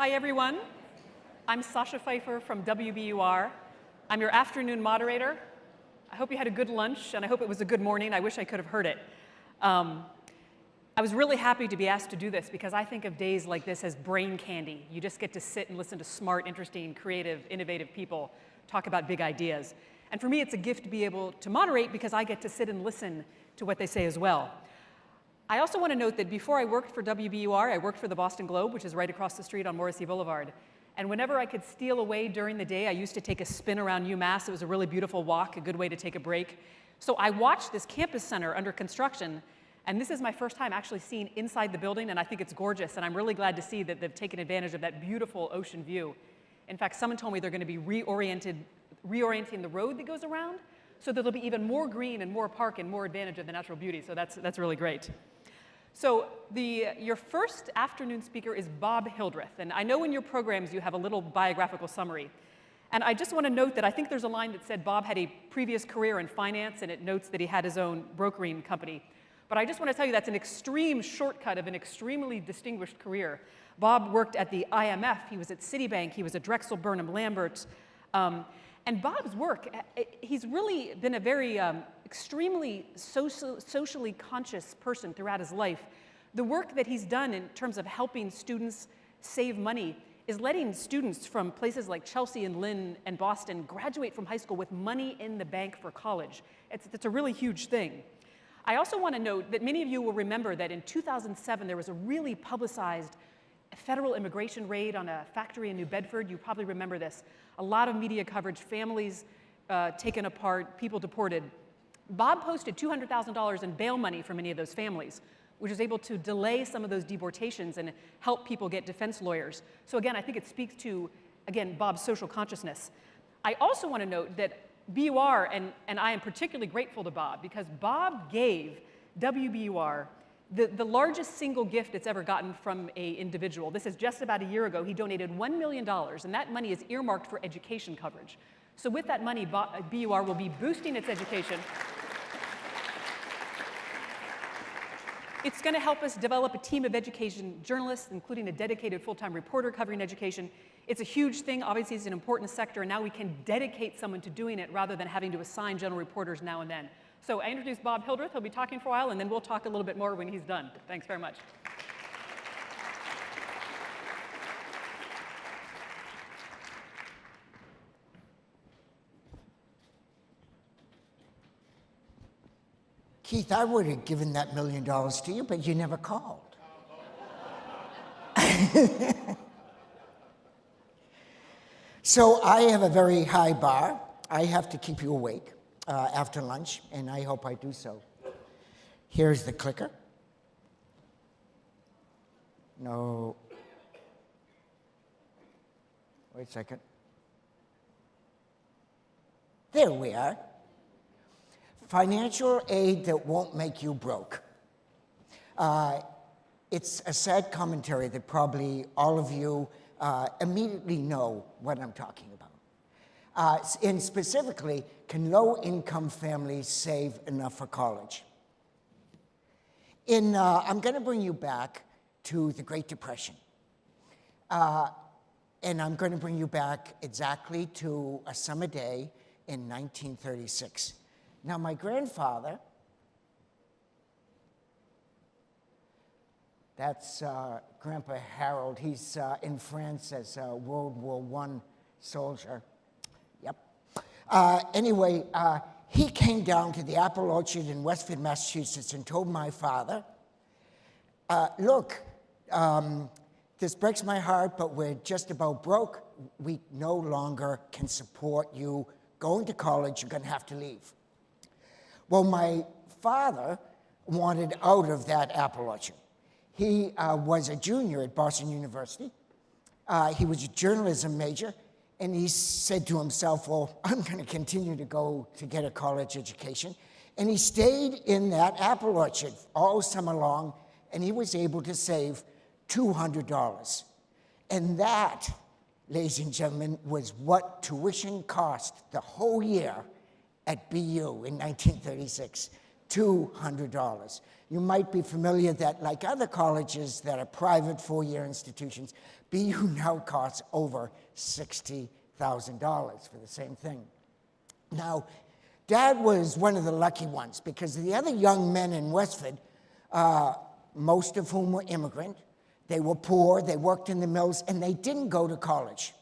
Hi, everyone. I'm Sasha Pfeiffer from WBUR. I'm your afternoon moderator. I hope you had a good lunch, and I hope it was a good morning. I wish I could have heard it. I was really happy to be asked to do this because I think of days like this as brain candy. You just get to sit and listen to smart, interesting, creative, innovative people talk about big ideas. And for me, it's a gift to be able to moderate because I get to sit and listen to what they say as well. I also want to note that before I worked for WBUR, I worked for the Boston Globe, which is right across the street on Morrissey Boulevard. And whenever I could steal away during the day, I used to take a spin around UMass. It was a really beautiful walk, a good way to take a break. So I watched this campus center under construction, and this is my first time actually seeing inside the building, and I think it's gorgeous, and I'm really glad to see that they've taken advantage of that beautiful ocean view. In fact, someone told me they're going to be reorienting the road that goes around so that there'll be even more green and more park and more advantage of the natural beauty, so that's really great. So your first afternoon speaker is Bob Hildreth, and I know in your programs you have a little biographical summary. And I just want to note that I think there's a line that said Bob had a previous career in finance, and it notes that he had his own brokering company. But I just want to tell you that's an extreme shortcut of an extremely distinguished career. Bob worked at the IMF, he was at Citibank, he was at Drexel Burnham Lambert. And Bob's work, he's really been a very extremely socially conscious person throughout his life. The work that he's done in terms of helping students save money is letting students from places like Chelsea and Lynn and Boston graduate from high school with money in the bank for college. It's a really huge thing. I also want to note that many of you will remember that in 2007 there was a really publicized federal immigration raid on a factory in New Bedford. You probably remember this. A lot of media coverage, families taken apart, people deported. Bob posted $200,000 in bail money for many of those families, which was able to delay some of those deportations and help people get defense lawyers. So again, I think it speaks to, again, Bob's social consciousness. I also want to note that BUR, and I am particularly grateful to Bob, because Bob gave WBUR the largest single gift it's ever gotten from an individual. This is just about a year ago. He donated $1 million, and that money is earmarked for education coverage. So with that money, BUR will be boosting its education. It's going to help us develop a team of education journalists, including a dedicated full-time reporter covering education. It's a huge thing. Obviously, it's an important sector, and now we can dedicate someone to doing it rather than having to assign general reporters now and then. So I introduced Bob Hildreth. He'll be talking for a while, and then we'll talk a little bit more when he's done. Thanks very much. Keith, I would have given that $1 million to you, but you never called. So I have a very high bar. I have to keep you awake after lunch, and I hope I do so. Here's the clicker. No. Wait a second. There we are. Financial aid that won't make you broke. It's a sad commentary that probably all of you immediately know what I'm talking about. And specifically, can low-income families save enough for college? I'm going to bring you back to the Great Depression. And I'm going to bring you back exactly to a summer day in 1936. Now, my grandfather, that's Grandpa Harold. He's in France as a World War I soldier. Yep. Anyway, he came down to the apple orchard in Westford, Massachusetts, and told my father, look, this breaks my heart, but we're just about broke. We no longer can support you going to college. You're going to have to leave. Well, my father wanted out of that apple orchard. He was a junior at Boston University. He was a journalism major, and he said to himself, well, I'm going to continue to go to get a college education. And he stayed in that apple orchard all summer long, and he was able to save $200. And that, ladies and gentlemen, was what tuition cost the whole year at BU in 1936. $200. You might be familiar that, like other colleges that are private four-year institutions, BU now costs over $60,000 for the same thing. Now, Dad was one of the lucky ones because the other young men in Westford, most of whom were immigrant, they were poor, they worked in the mills, and they didn't go to college.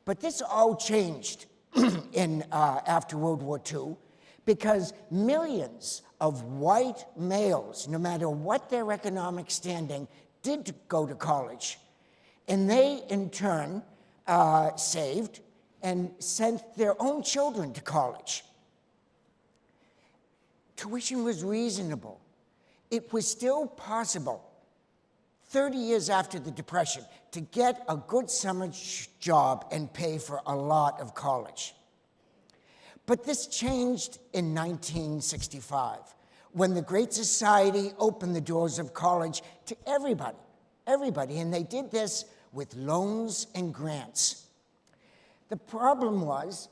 But this all changed after World War II because millions of white males, no matter what their economic standing, did go to college. And they, in turn, saved and sent their own children to college. Tuition was reasonable. It was still possible, 30 years after the Depression, to get a good summer job and pay for a lot of college. But this changed in 1965, when the Great Society opened the doors of college to everybody, and they did this with loans and grants. The problem was,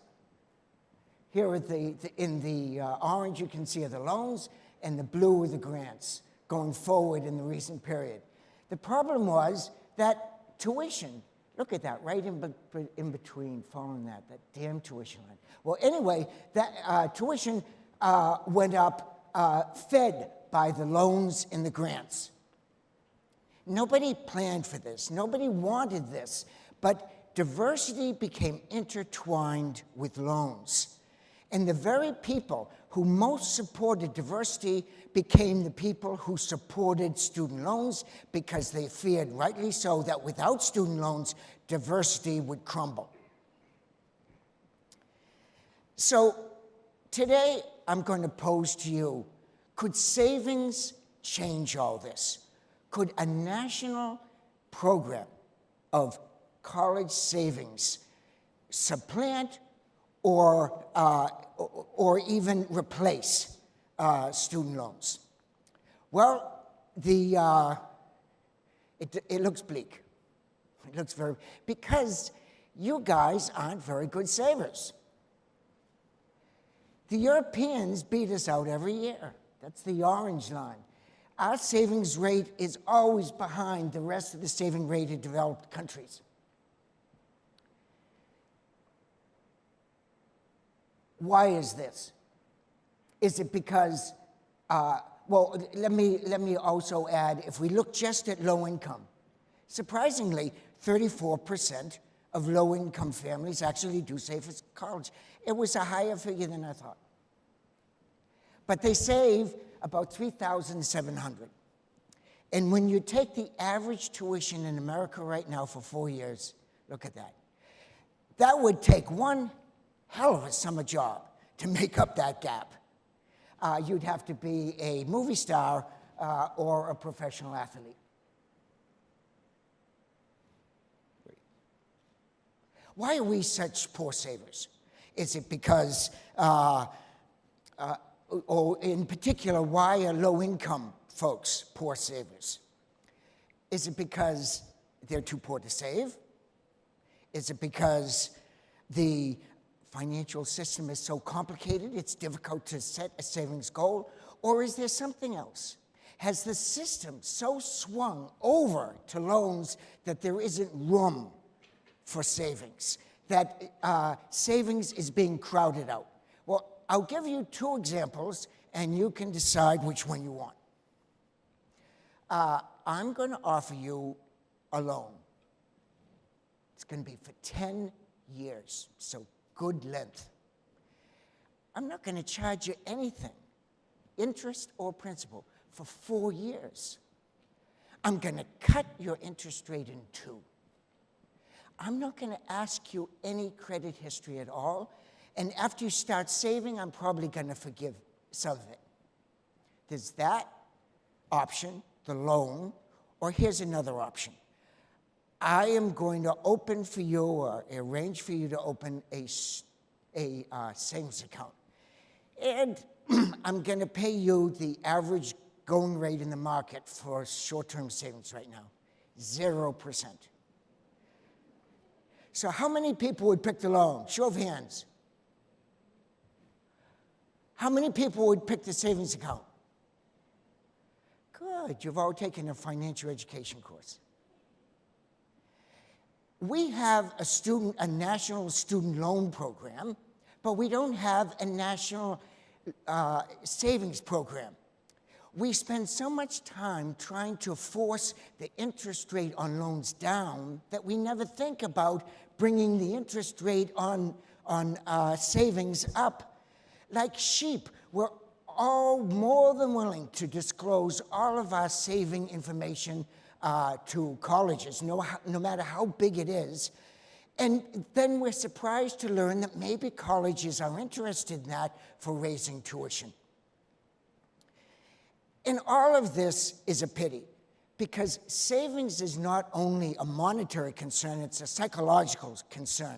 here in the orange you can see are the loans, and the blue are the grants going forward in the recent period. The problem was that tuition, look at that, right in between, following that damn tuition line. Well, anyway, that tuition went up, fed by the loans and the grants. Nobody planned for this. Nobody wanted this. But diversity became intertwined with loans. And the very people who most supported diversity became the people who supported student loans because they feared, rightly so, that without student loans, diversity would crumble. So today, I'm going to pose to you, could savings change all this? Could a national program of college savings supplant or even replace student loans? Well, it looks bleak. It looks very, because you guys aren't very good savers. The Europeans beat us out every year. That's the orange line. Our savings rate is always behind the rest of the saving rate in developed countries. Why is this? Is it because, well, let me also add, if we look just at low income, surprisingly, 34% of low-income families actually do save for college. It was a higher figure than I thought. But they save about $3,700. And when you take the average tuition in America right now for 4 years, look at that. That would take one hell of a summer job to make up that gap. You'd have to be a movie star or a professional athlete. Why are we such poor savers? Is it because, or in particular, why are low-income folks poor savers? Is it because they're too poor to save? Is it because the financial system is so complicated it's difficult to set a savings goal? Or is there something else? Has the system so swung over to loans that there isn't room for savings, that savings is being crowded out? Well, I'll give you two examples, and you can decide which one you want. I'm going to offer you a loan. It's going to be for 10 years, so good length. I'm not going to charge you anything, interest or principal, for 4 years. I'm going to cut your interest rate in two. I'm not going to ask you any credit history at all. And after you start saving, I'm probably going to forgive some of it. There's that option, the loan, or here's another option. I am going to open for you, or arrange for you to open a savings account. And I'm going to pay you the average going rate in the market for short-term savings right now, 0%. So how many people would pick the loan? Show of hands. How many people would pick the savings account? Good, you've all taken a financial education course. We have a national student loan program, but we don't have a national savings program. We spend so much time trying to force the interest rate on loans down that we never think about bringing the interest rate on savings up. Like sheep, we're all more than willing to disclose all of our saving information to colleges, no matter how big it is. And then we're surprised to learn that maybe colleges are interested in that for raising tuition. And all of this is a pity, because savings is not only a monetary concern, it's a psychological concern.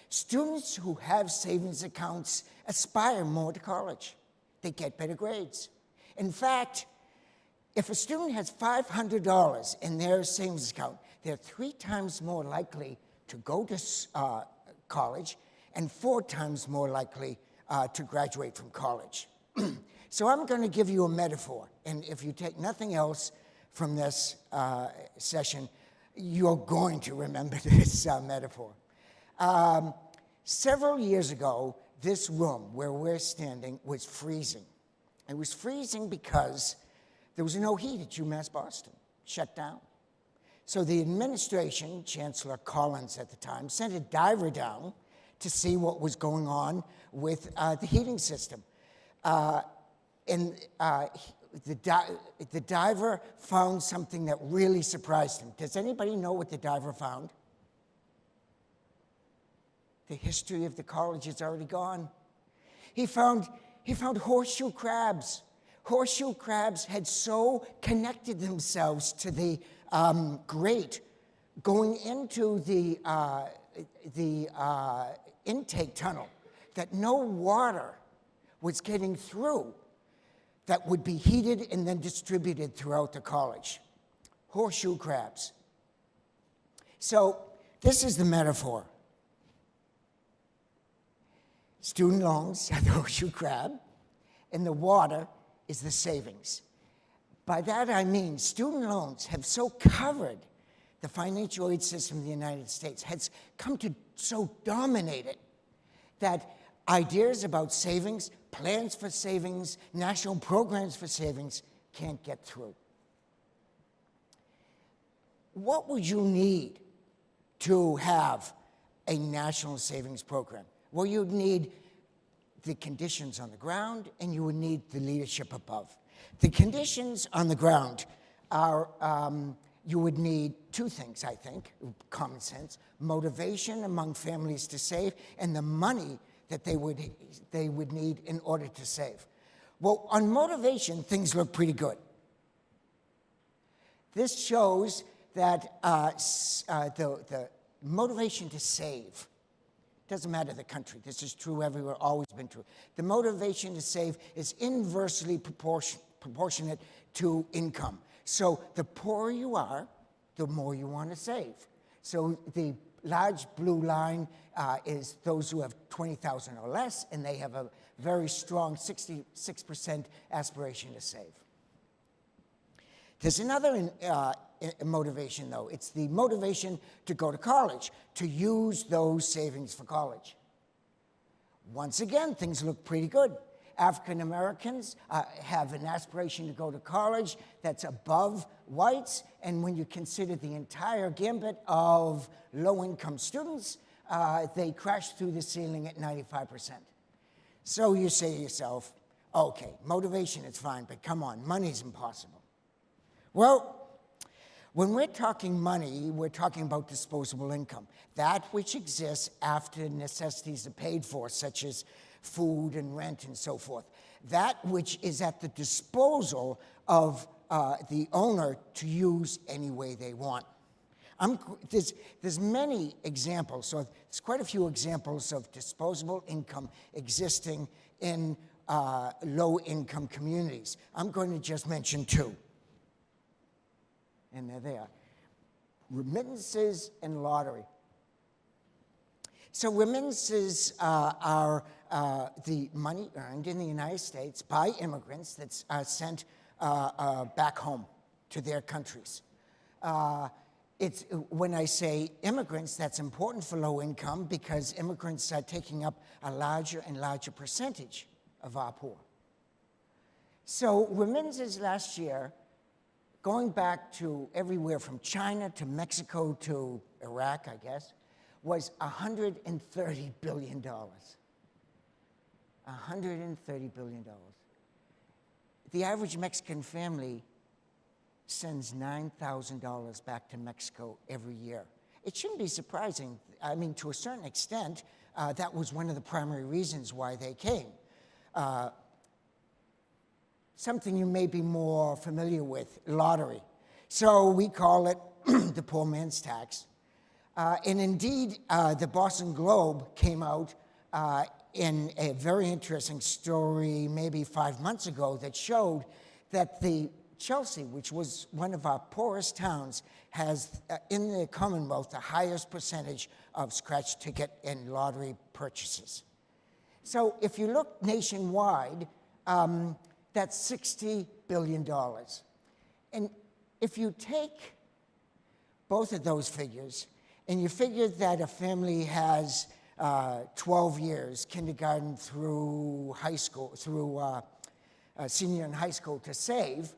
Students who have savings accounts aspire more to college. They get better grades. In fact, if a student has $500 in their savings account, they're 3 times more likely to go to college and 4 times more likely to graduate from college. So I'm going to give you a metaphor, and if you take nothing else from this session, you're going to remember this metaphor. Several years ago, this room where we're standing was freezing. It was freezing because there was no heat at UMass Boston, shut down. So the administration, Chancellor Collins at the time, sent a diver down to see what was going on with the heating system. And the diver found something that really surprised him. Does anybody know what the diver found? The history of the college is already gone. He found horseshoe crabs. Horseshoe crabs had so connected themselves to the grate going into the intake tunnel that no water was getting through that would be heated and then distributed throughout the college. Horseshoe crabs. So this is the metaphor. Student loans are the horseshoe crab, and the water is the savings. By that I mean student loans have so covered the financial aid system in the United States, has come to so dominate it, that ideas about savings, plans for savings, national programs for savings can't get through. What would you need to have a national savings program? Well, you'd need the conditions on the ground, and you would need the leadership above. The conditions on the ground are, you would need 2 things, I think, common sense: motivation among families to save, and the money that they would need in order to save. Well, on motivation, things look pretty good. This shows that the motivation to save, doesn't matter the country, this is true everywhere, always been true. The motivation to save is inversely proportionate to income. So the poorer you are, the more you want to save. So the large blue line is those who have $20,000 or less, and they have a very strong 66% aspiration to save. There's another motivation, though. It's the motivation to go to college, to use those savings for college. Once again, things look pretty good. African Americans have an aspiration to go to college that's above whites, and when you consider the entire gambit of low-income students, they crash through the ceiling at 95%. So you say to yourself, okay, motivation is fine, but come on, money's impossible. Well, when we're talking money, we're talking about disposable income, that which exists after necessities are paid for, such as food and rent and so forth, that which is at the disposal of the owner to use any way they want. There's many examples, so there's quite a few examples of disposable income existing in low-income communities. I'm going to just mention 2. And they're there: remittances and lottery. So remittances are the money earned in the United States by immigrants that's sent back home to their countries. When I say immigrants, that's important for low income because immigrants are taking up a larger and larger percentage of our poor. So remittances last year, going back to everywhere from China to Mexico to Iraq, I guess, was $130 billion. $130 billion. The average Mexican family sends $9,000 back to Mexico every year. It shouldn't be surprising. I mean, to a certain extent, that was one of the primary reasons why they came. Something you may be more familiar with, lottery. So we call it the poor man's tax. And indeed, the Boston Globe came out in a very interesting story maybe 5 months ago that showed that the Chelsea, which was one of our poorest towns, has in the Commonwealth the highest percentage of scratch ticket and lottery purchases. So if you look nationwide, that's $60 billion. And if you take both of those figures and you figure that a family has 12 years, kindergarten through high school, through senior and high school to save,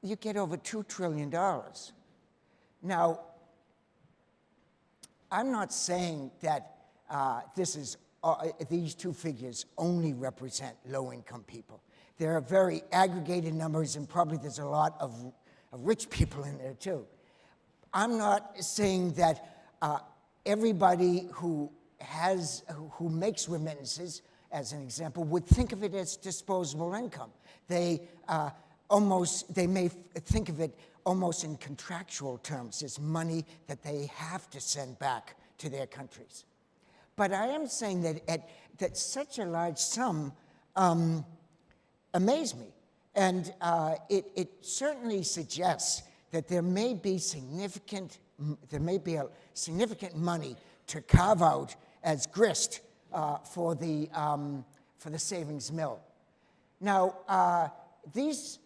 you get over $2 trillion. Now, I'm not saying that these two figures only represent low-income people. There are very aggregated numbers, and probably there's a lot of rich people in there too. I'm not saying that everybody who makes remittances, as an example, would think of it as disposable income. They may think of it almost in contractual terms as money that they have to send back to their countries. But I am saying that such a large sum amazed me. And it certainly suggests that there may be significant money to carve out as grist for the savings mill. Now, these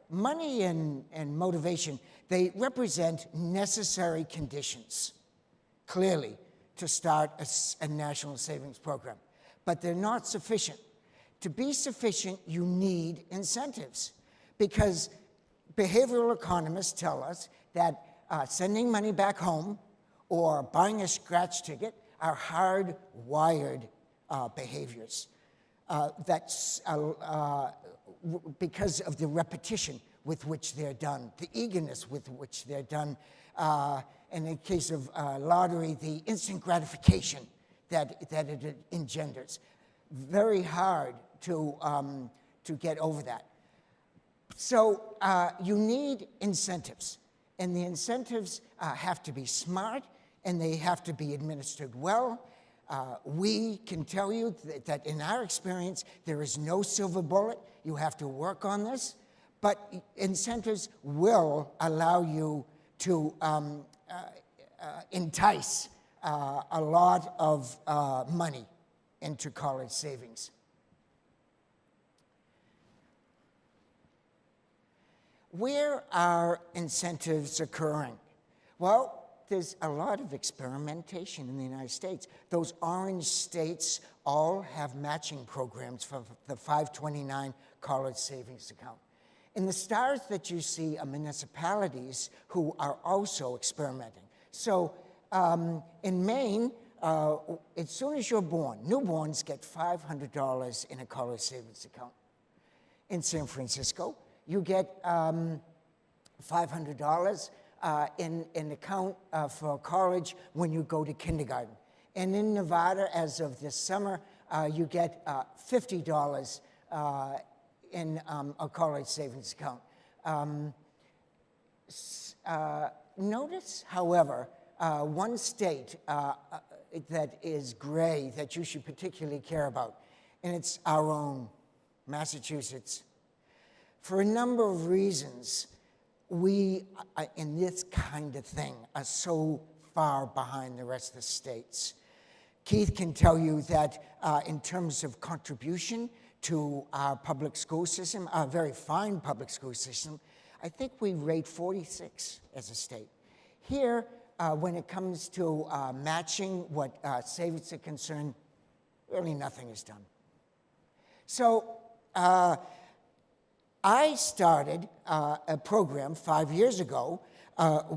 money and motivation, they represent necessary conditions, clearly, to start a national savings program. But they're not sufficient. To be sufficient, you need incentives, because behavioral economists tell us that sending money back home or buying a scratch ticket are hardwired behaviors. That's because of the repetition with which they're done, the eagerness with which they're done. In the case of lottery, the instant gratification that it engenders. Very hard to get over that. So you need incentives, and the incentives have to be smart, and they have to be administered well. We can tell you that in our experience, there is no silver bullet. You have to work on this, but incentives will allow you to entice a lot of money into college savings. Where are incentives occurring? Well, there's a lot of experimentation in the United States. Those orange states all have matching programs for the 529 college savings account. And the stars that you see are municipalities who are also experimenting. So in Maine, as soon as you're born, newborns get $500 in a college savings account. In San Francisco, you get $500 in an account for college when you go to kindergarten. And in Nevada, as of this summer, you get $50 in a college savings account. Notice, however, one state that is gray that you should particularly care about, and it's our own, Massachusetts. For a number of reasons, we, in this kind of thing, are so far behind the rest of the states. Keith can tell you that in terms of contribution to our public school system, our very fine public school system, I think we rate 46 as a state. Here, when it comes to matching what savings are concerned, really nothing is done. So I started a program 5 years ago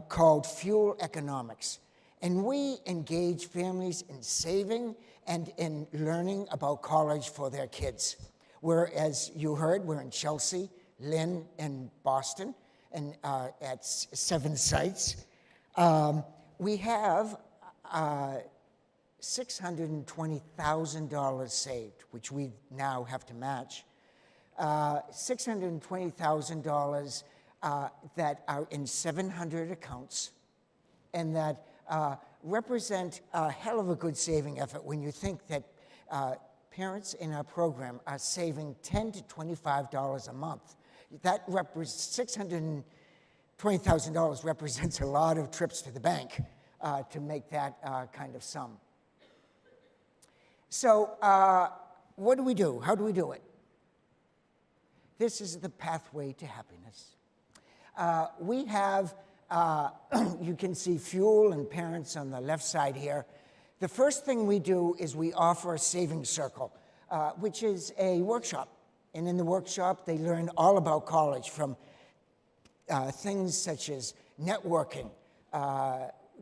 called Fuel Economics. And we engage families in saving and in learning about college for their kids. As you heard, we're in Chelsea, Lynn, and Boston, and at 7 sites. We have $620,000 saved, which we now have to match. $620,000 that are in 700 accounts, and that represent a hell of a good saving effort when you think that parents in our program are saving $10 to $25 a month. That $620,000 represents a lot of trips to the bank to make that kind of sum. So what do we do? How do we do it? This is the pathway to happiness. We have, you can see fuel and parents on the left side here. The first thing we do is we offer a savings circle, which is a workshop. And in the workshop, they learn all about college, from things such as networking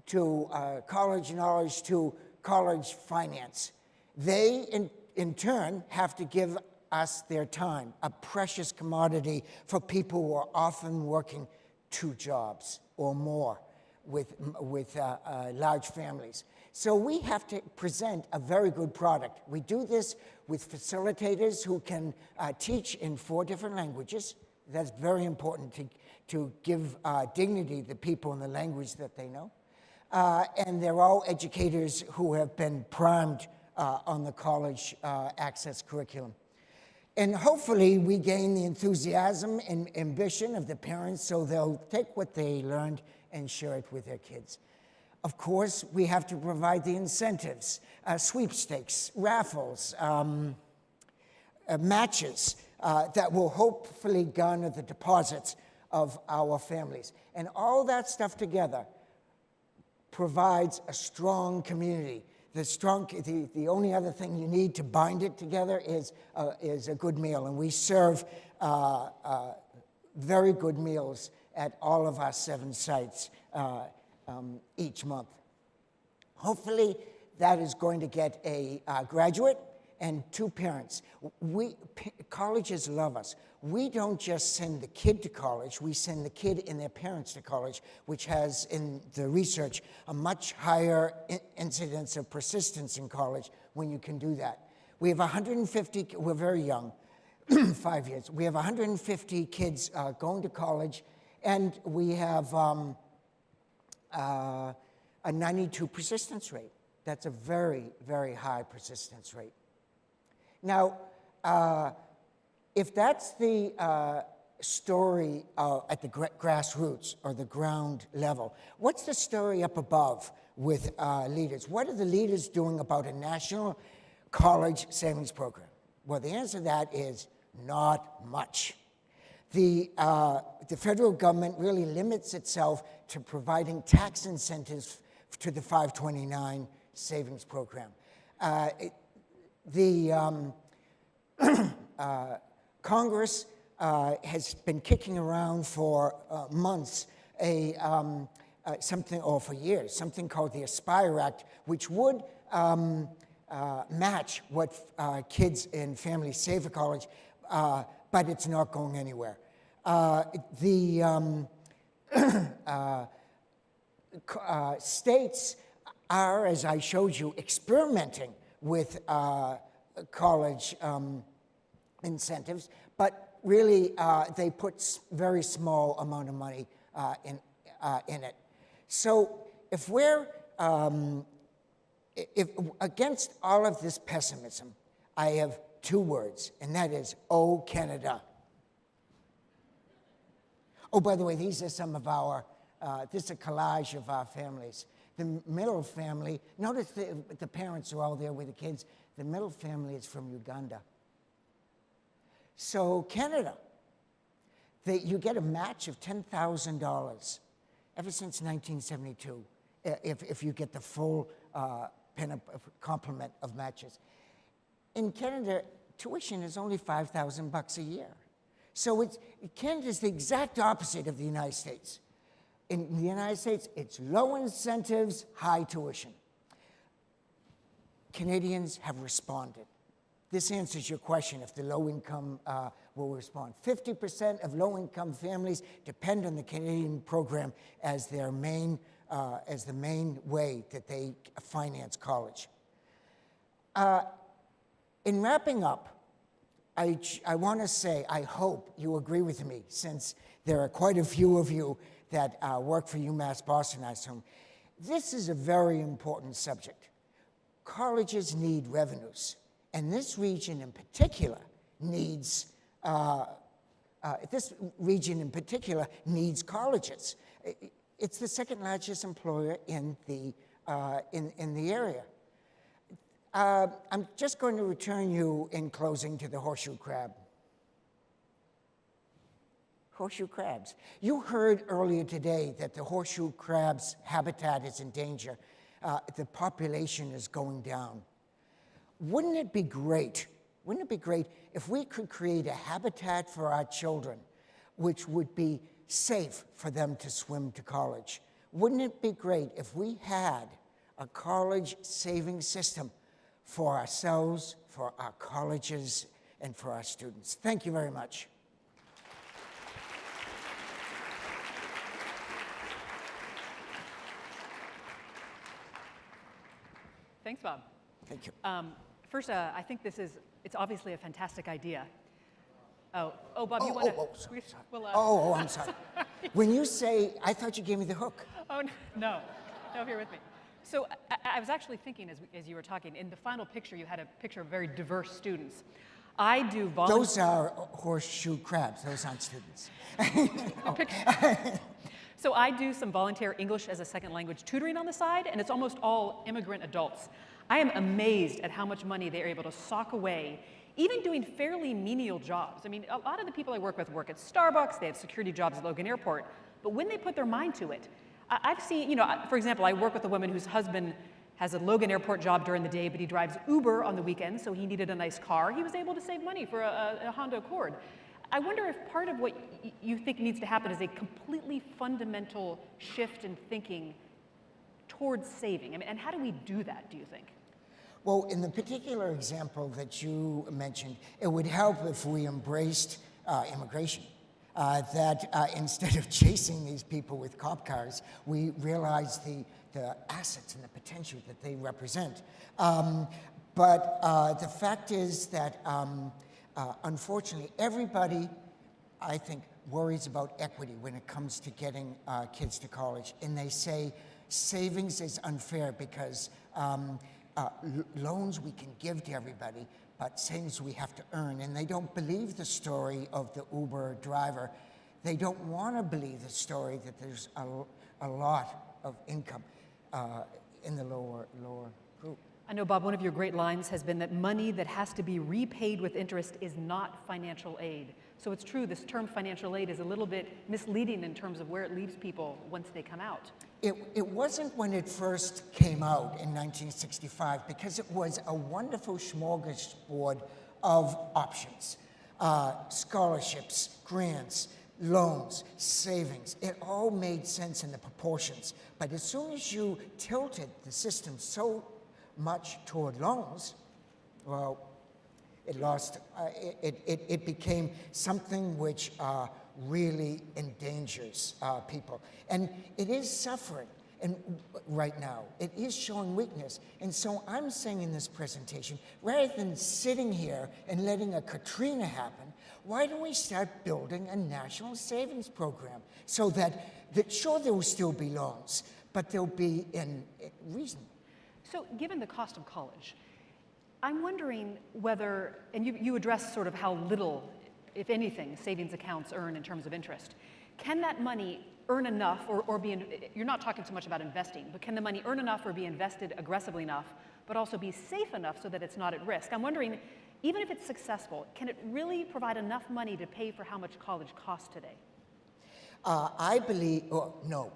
to college knowledge to college finance. They, in turn, have to give us their time, a precious commodity for people who are often working 2 jobs or more with large families. So we have to present a very good product. We do this with facilitators who can teach in 4 different languages. That's very important to give dignity to people in the language that they know. And they're all educators who have been primed on the college access curriculum. And hopefully we gain the enthusiasm and ambition of the parents so they'll take what they learned and share it with their kids. Of course, we have to provide the incentives, sweepstakes, raffles, matches that will hopefully garner the deposits of our families. And all that stuff together provides a strong community. The only other thing you need to bind it together is a good meal. And we serve very good meals at all of our 7 sites each month. Hopefully, that is going to get a graduate and 2 parents. Colleges love us. We don't just send the kid to college, we send the kid and their parents to college, which has, in the research, a much higher incidence of persistence in college when you can do that. We have 150, we're very young, 5 years. We have 150 kids going to college, and we have a 92 persistence rate. That's a very, very high persistence rate. Now, if that's the story at the grassroots or the ground level, what's the story up above with leaders? What are the leaders doing about a national college savings program? Well, the answer to that is not much. The federal government really limits itself to providing tax incentives to the 529 savings program. Congress has been kicking around for months for years, something called the Aspire Act, which would match what kids and families save for college, but it's not going anywhere. States are, as I showed you, experimenting with college incentives, but really they put very small amount of money in it. So if we're, against all of this pessimism, I have 2 words, and that is, "Oh, Canada." Oh, by the way, these are some of our, this is a collage of our families. The middle family, notice the parents are all there with the kids. The middle family is from Uganda. So Canada, you get a match of $10,000 ever since 1972, if you get the full complement of matches. In Canada, tuition is only $5,000 a year. So Canada's the exact opposite of the United States. In the United States, it's low incentives, high tuition. Canadians have responded. This answers your question if the low income will respond. 50% of low income families depend on the Canadian program as the main way that they finance college. In wrapping up, I want to say, I hope you agree with me, since there are quite a few of you that work for UMass Boston, I assume. This is a very important subject. Colleges need revenues, and this region in particular needs colleges. It's the second largest employer in the area. I'm just going to return you in closing to the horseshoe crab. Horseshoe crabs. You heard earlier today that the horseshoe crab's habitat is in danger. The population is going down. Wouldn't it be great if we could create a habitat for our children which would be safe for them to swim to college? Wouldn't it be great if we had a college saving system for ourselves, for our colleges, and for our students? Thank you very much. Thanks, Bob. Thank you. First, I think it's obviously a fantastic idea. Oh, Bob, you want to? I'm sorry. When you say, I thought you gave me the hook. Oh, no, here with me. So I was actually thinking as you were talking, in the final picture, you had a picture of very diverse students. I do volunteer. Those are horseshoe crabs. Those aren't students. So I do some volunteer English as a second language tutoring on the side, and it's almost all immigrant adults. I am amazed at how much money they're able to sock away, even doing fairly menial jobs. I mean, a lot of the people I work with work at Starbucks, they have security jobs at Logan Airport, but when they put their mind to it, I've seen, for example, I work with a woman whose husband has a Logan Airport job during the day, but he drives Uber on the weekends, so he needed a nice car. He was able to save money for a Honda Accord. I wonder if part of what you think needs to happen is a completely fundamental shift in thinking towards saving. I mean, and how do we do that, do you think? Well, in the particular example that you mentioned, it would help if we embraced immigration. Instead of chasing these people with cop cars, we realize the assets and the potential that they represent. But the fact is that unfortunately, everybody, I think, worries about equity when it comes to getting kids to college. And they say savings is unfair because loans we can give to everybody, but savings we have to earn. And they don't believe the story of the Uber driver. They don't want to believe the story that there's a lot of income in the lower group. I know, Bob, one of your great lines has been that money that has to be repaid with interest is not financial aid. So it's true, this term financial aid is a little bit misleading in terms of where it leaves people once they come out. It wasn't when it first came out in 1965, because it was a wonderful smorgasbord of options. Scholarships, grants, loans, savings. It all made sense in the proportions. But as soon as you tilted the system so much toward loans, well, it became something which really endangers people. And it is suffering right now. It is showing weakness. And so I'm saying in this presentation, rather than sitting here and letting a Katrina happen, why don't we start building a national savings program so that sure, there will still be loans, but they'll be in reason. So given the cost of college, I'm wondering whether, and you addressed sort of how little, if anything, savings accounts earn in terms of interest. Can that money earn enough you're not talking so much about investing, but can the money earn enough or be invested aggressively enough, but also be safe enough so that it's not at risk? I'm wondering, even if it's successful, can it really provide enough money to pay for how much college costs today? I believe, no.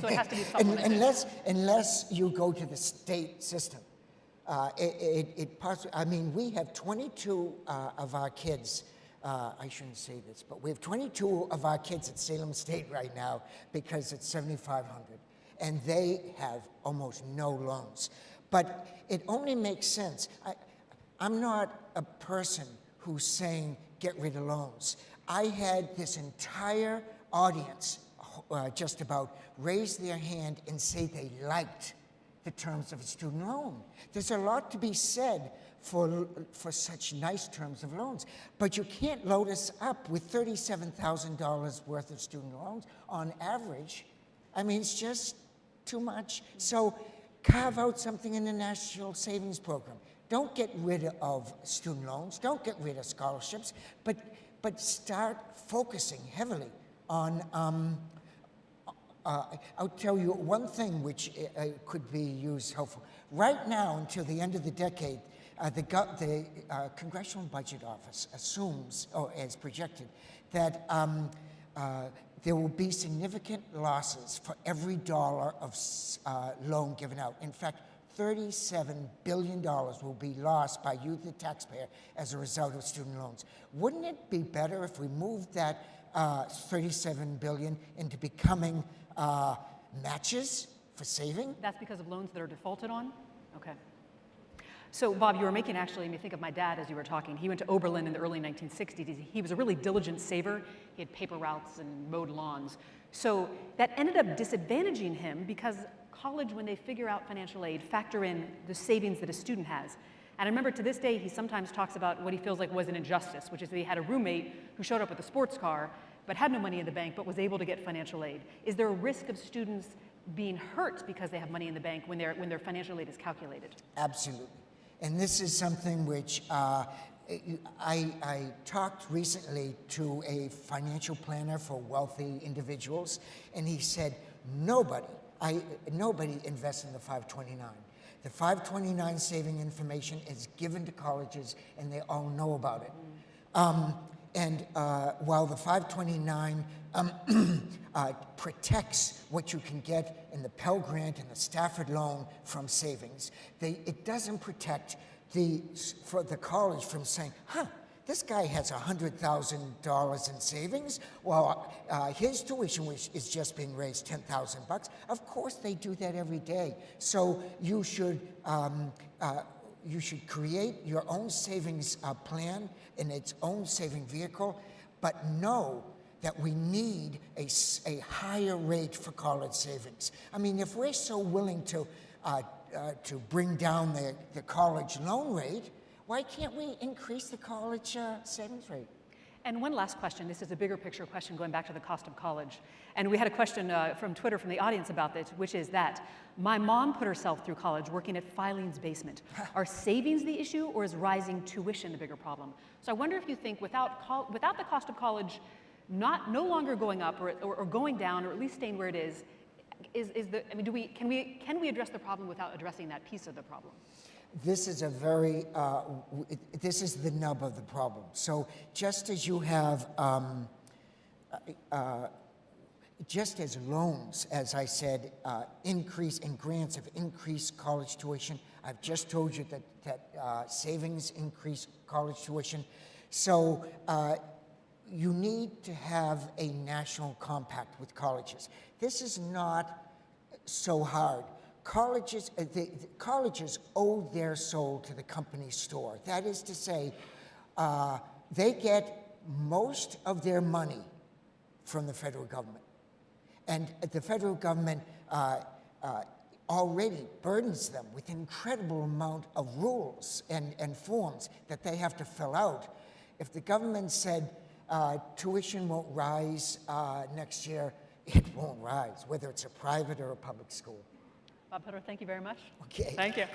So it has to be supplemented. Unless you go to the state system. I mean, we have 22 of our kids, I shouldn't say this, but we have 22 of our kids at Salem State right now because it's 7,500, and they have almost no loans. But it only makes sense. I'm not a person who's saying get rid of loans. I had this entire audience just about raise their hand and say they liked the terms of a student loan. There's a lot to be said for such nice terms of loans, but you can't load us up with $37,000 worth of student loans on average. I mean, it's just too much. So carve out something in the National Savings Program. Don't get rid of student loans, don't get rid of scholarships, but start focusing heavily on I'll tell you one thing which could be used helpful. Right now, until the end of the decade, the Congressional Budget Office assumes, or as projected, that there will be significant losses for every dollar of loan given out. In fact, $37 billion will be lost by you, the taxpayer, as a result of student loans. Wouldn't it be better if we moved that $37 billion into becoming matches for saving? That's because of loans that are defaulted on? Okay. So Bob, you were actually me think of my dad as you were talking. He went to Oberlin in the early 1960s. He was a really diligent saver. He had paper routes and mowed lawns. So that ended up disadvantaging him because college, when they figure out financial aid, factor in the savings that a student has. And I remember to this day, he sometimes talks about what he feels like was an injustice, which is that he had a roommate who showed up with a sports car, but had no money in the bank, but was able to get financial aid. Is there a risk of students being hurt because they have money in the bank when their financial aid is calculated? Absolutely. And this is something which I talked recently to a financial planner for wealthy individuals, and he said, nobody invests in the 529. The 529 saving information is given to colleges, and they all know about it. While the 529 protects what you can get in the Pell Grant and the Stafford loan from savings, it doesn't protect the college from saying, this guy has $100,000 in savings, while his tuition is just being raised $10,000. Of course, they do that every day. So you should create your own savings plan in its own saving vehicle, but know that we need a higher rate for college savings. I mean, if we're so willing to bring down the college loan rate, why can't we increase the college savings rate? And one last question. This is a bigger picture question going back to the cost of college. And we had a question from Twitter from the audience about this, which is that my mom put herself through college working at Filene's basement. Are savings the issue, or is rising tuition the bigger problem? So I wonder if you think without the cost of college no longer going up or going down, or at least staying where it is can we address the problem without addressing that piece of the problem? This is this is the nub of the problem. So just as you have, just as loans, as I said, increase in grants have increased college tuition, I've just told you that savings increase college tuition. So you need to have a national compact with colleges. This is not so hard. Colleges owe their soul to the company store. That is to say, they get most of their money from the federal government. And the federal government already burdens them with an incredible amount of rules and forms that they have to fill out. If the government said tuition won't rise next year, it won't rise, whether it's a private or a public school. Bob Hildreth, thank you very much. Okay. Thank you.